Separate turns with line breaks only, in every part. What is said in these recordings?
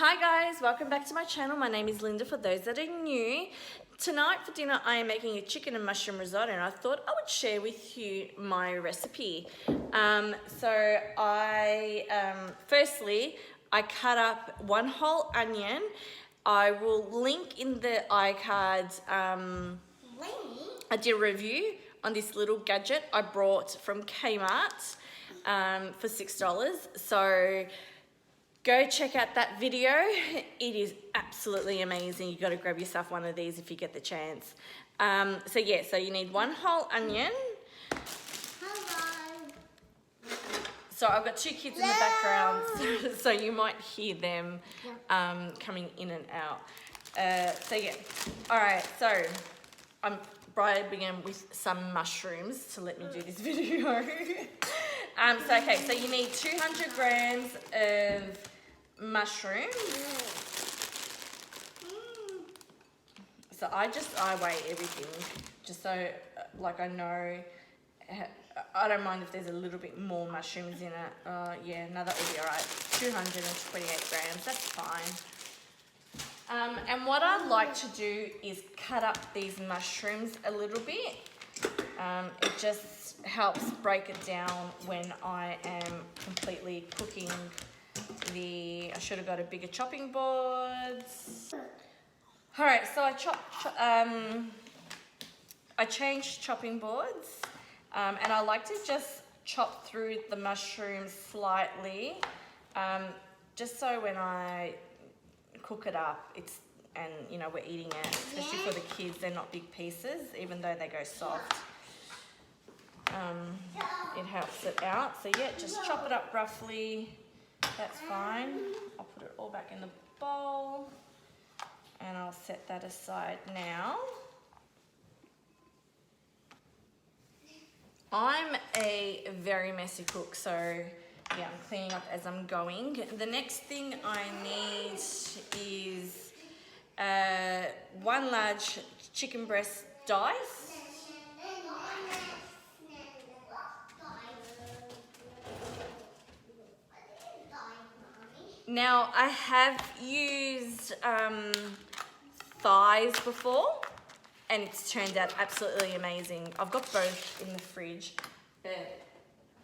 Hi guys, welcome back to my channel. My name is Linda for those that are new. Tonight for dinner I am making a chicken and mushroom risotto, and I thought I would share with you my recipe. Firstly I cut up one whole onion. I will link in the iCards. I did a review on this little gadget I brought from Kmart for $6. So go check out that video. It is absolutely amazing. You got to grab yourself one of these if you get the chance. So you need one whole onion.
Hello.
So I've got two kids in the background, so you might hear them coming in and out. All right, so I'm bribing them with some mushrooms to let me do this video. So you need 200 grams of mushrooms. So I weigh everything just so I know. I don't mind if there's a little bit more mushrooms in it. No, that will be all right. 228 grams, that's fine. And what I like to do is cut up these mushrooms a little bit. It just helps break it down when I am completely cooking I should have got a bigger chopping board. All right, so I changed chopping boards, and I like to just chop through the mushrooms slightly, just so when I cook it up, we're eating it, especially for the kids, they're not big pieces, even though they go soft. It helps it out. So just chop it up roughly. That's fine. I'll put it all back in the bowl and I'll set that aside now. I'm a very messy cook, so I'm cleaning up as I'm going. The next thing I need is one large chicken breast dice. Now I have used thighs before and it's turned out absolutely amazing. I've got both in the fridge.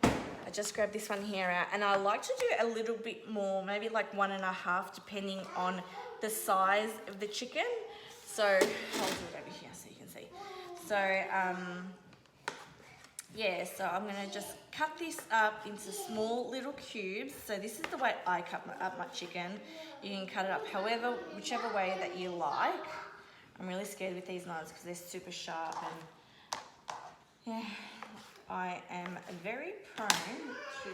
I just grabbed this one here out, and I like to do a little bit more, maybe like 1.5, depending on the size of the chicken. So I'll do it over here so you can see. So I'm gonna just cut this up into small little cubes. So this is the way I cut up my chicken. You can cut it up whichever way that you like. I'm really scared with these knives because they're super sharp, and I am very prone to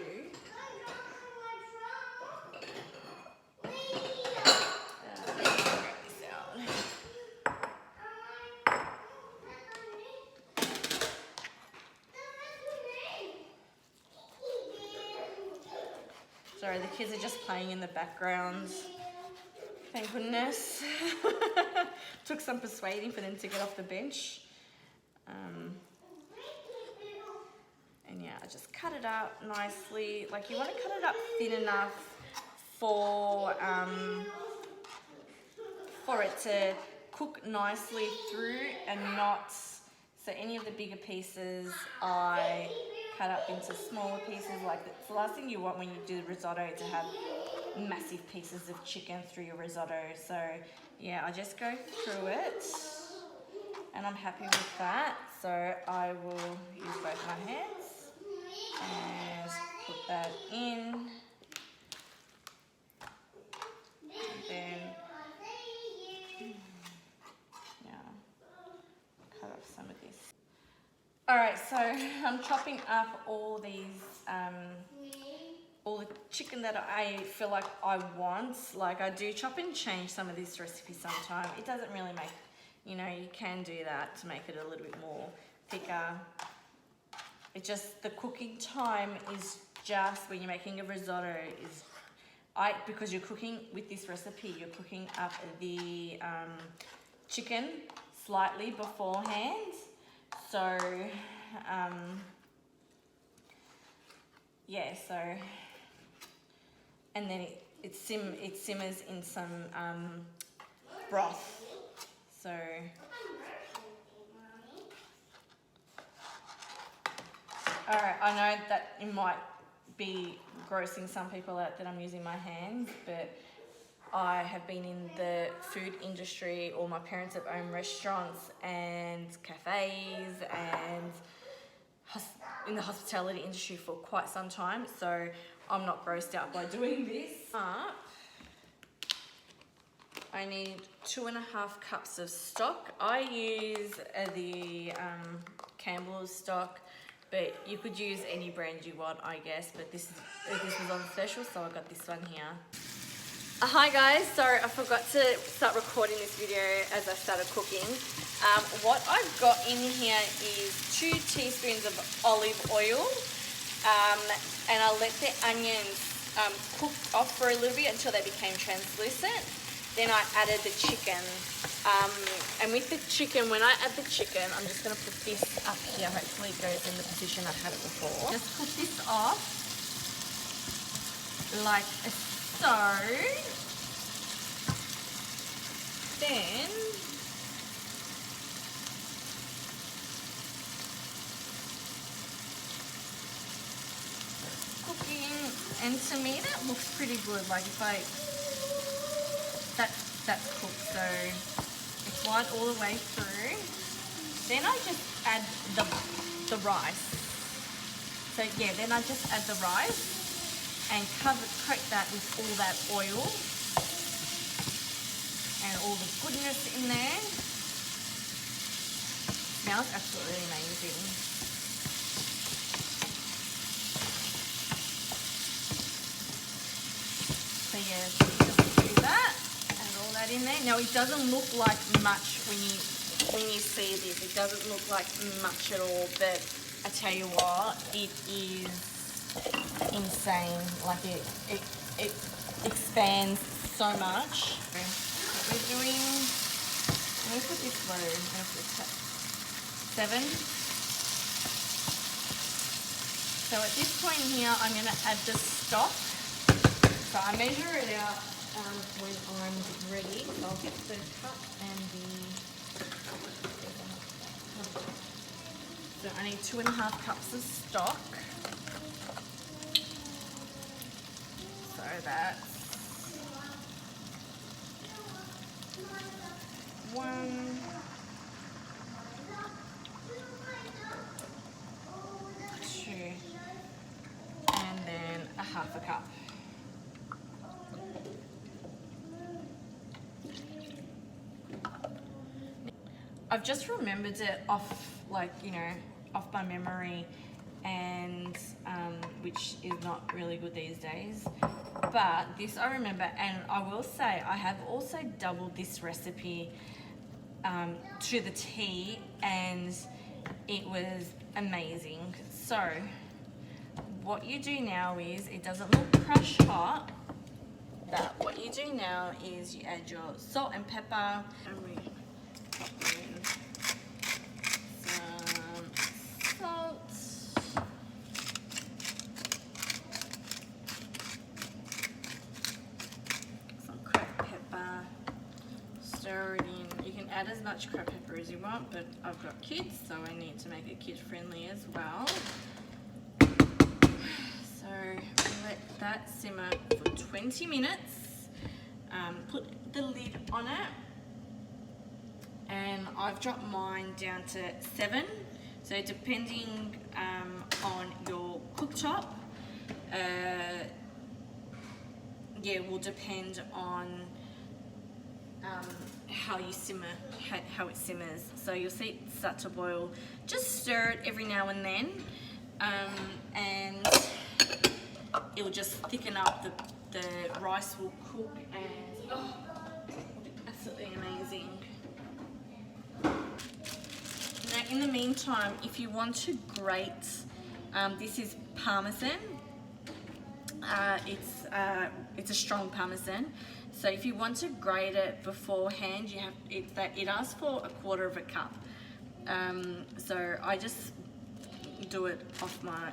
Sorry, the kids are just playing in the background. Thank goodness. Took some persuading for them to get off the bench. I just cut it up nicely. You want to cut it up thin enough for it to cook nicely through and not. So any of the bigger pieces I cut up into smaller pieces. It's the last thing you want when you do risotto, to have massive pieces of chicken through your risotto. So I just go through it and I'm happy with that. So I will use both my hands and put that in. And then cut off some of this. Alright, so I'm chopping up all these, all the chicken that I feel like I want. I do chop and change some of this recipe sometimes. It doesn't really make, you can do that to make it a little bit more thicker. It just, the cooking time is just, when you're making a risotto, because you're cooking with this recipe, you're cooking up the chicken slightly beforehand. So, and then it simmers in some broth. So alright, I know that it might be grossing some people out that I'm using my hands, but I have been in the food industry, or my parents have owned restaurants and cafes and in the hospitality industry for quite some time, so I'm not grossed out by doing this. I need 2.5 cups of stock. I use the Campbell's stock, but you could use any brand you want, I guess, but this was on special, so I got this one here. Hi guys, sorry I forgot to start recording this video as I started cooking. What I've got in here is 2 teaspoons of olive oil, and I let the onions cook off for a little bit until they became translucent. Then I added the chicken, and with the chicken, when I add the chicken, I'm just going to put this up here. Hopefully it goes in the position I've had it before. Just cook this off like so. Then cooking, and to me that looks pretty good. Like if that's cooked, so it's white all the way through. Then I just add the rice. So yeah, then I just add the rice and coat that with all that oil and all the goodness in there. Smells absolutely amazing. So yeah, just do that, add all that in there. Now it doesn't look like much when you see this. It doesn't look like much at all, but I tell you what, it is insane. Like it expands so much. What we're doing, I'm going to put this low, I'm going to put 7. So at this point here, I'm going to add the stock. So I measure it out when I'm ready. So I'll get the cup and so I need 2.5 cups of stock. So that's 1, 2, and then 1/2 cup. I've just remembered it off, off by memory, and which is not really good these days. But this I remember, and I will say I have also doubled this recipe to the T, and it was amazing. So what you do now is, it doesn't look crush hot, but what you do now is you add your salt and pepper, and we pop in some salt, some cracked pepper, stir it in. You can add as much cracked pepper as you want, but I've got kids, so I need to make it kid friendly as well. So let that simmer for 20 minutes. Put the lid on it, and I've dropped mine down to 7. So depending on your cooktop, will depend on how you simmer, how it simmers. So you'll see it start to boil. Just stir it every now and then, and it will just thicken up. The rice will cook, and it'll be absolutely amazing. Now in the meantime, if you want to grate, this is Parmesan. It's a strong Parmesan. So if you want to grate it beforehand, you have it asks for 1/4 cup. So I just do it off my,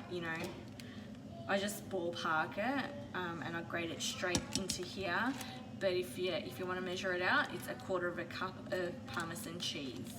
I just ballpark it and I grate it straight into here. But if you want to measure it out, it's 1/4 cup of Parmesan cheese.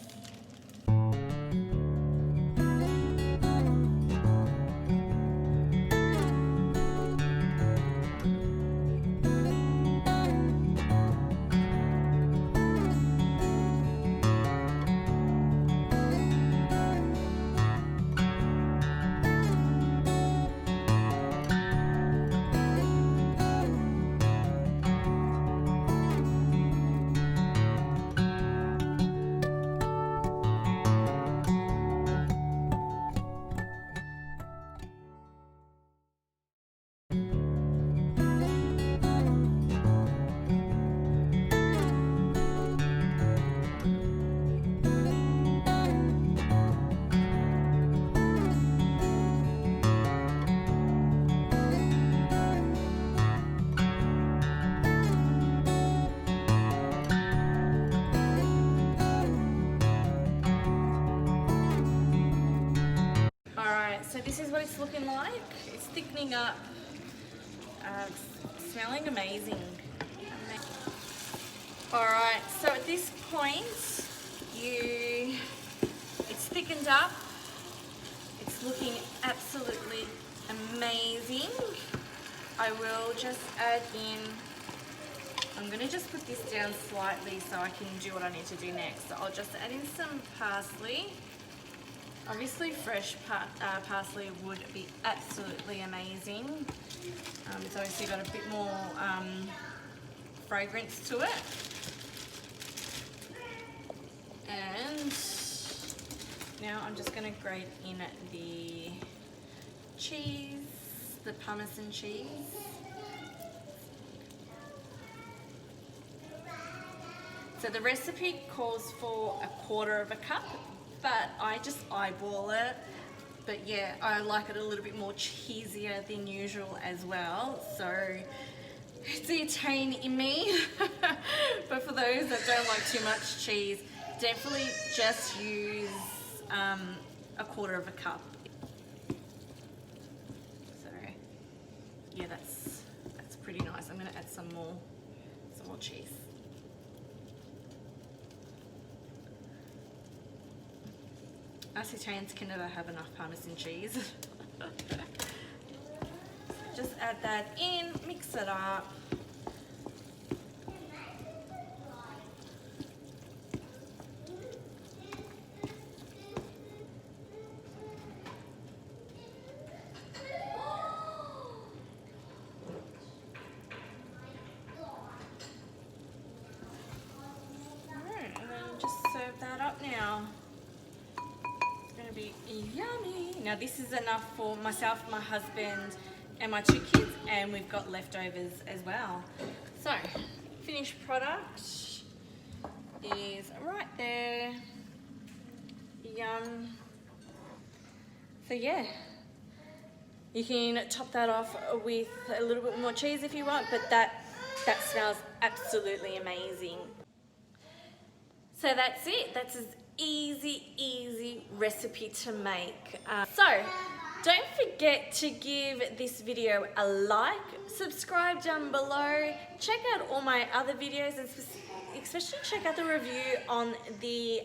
So this is what it's looking like. It's thickening up, smelling amazing. Alright, so at this point, it's thickened up. It's looking absolutely amazing. I will just add in, I'm going to just put this down slightly so I can do what I need to do next. So I'll just add in some parsley. Obviously fresh parsley would be absolutely amazing. It's obviously got a bit more fragrance to it. And now I'm just going to grate in the cheese, the Parmesan cheese. So the recipe calls for 1/4 cup. But I just eyeball it. But yeah, I like it a little bit more cheesier than usual as well. So it's the Italian in me. But for those that don't like too much cheese, definitely just use 1/4 cup. So yeah, that's pretty nice. I'm gonna add some more cheese. Us Italians can never have enough Parmesan cheese. Just add that in, mix it up. Alright, and then just serve that up now. Be yummy. Now this is enough for myself, my husband and my 2 kids, and we've got leftovers as well. So finished product is right there. Yum. So yeah, you can top that off with a little bit more cheese if you want, but that smells absolutely amazing. So that's it. That's as easy recipe to make. So don't forget to give this video a like, subscribe down below, check out all my other videos, and especially check out the review on the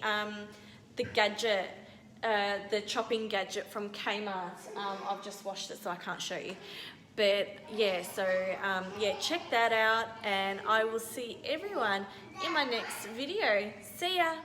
gadget, the chopping gadget from Kmart. I've just washed it so I can't show you. But yeah, so yeah, check that out, and I will see everyone in my next video. See ya!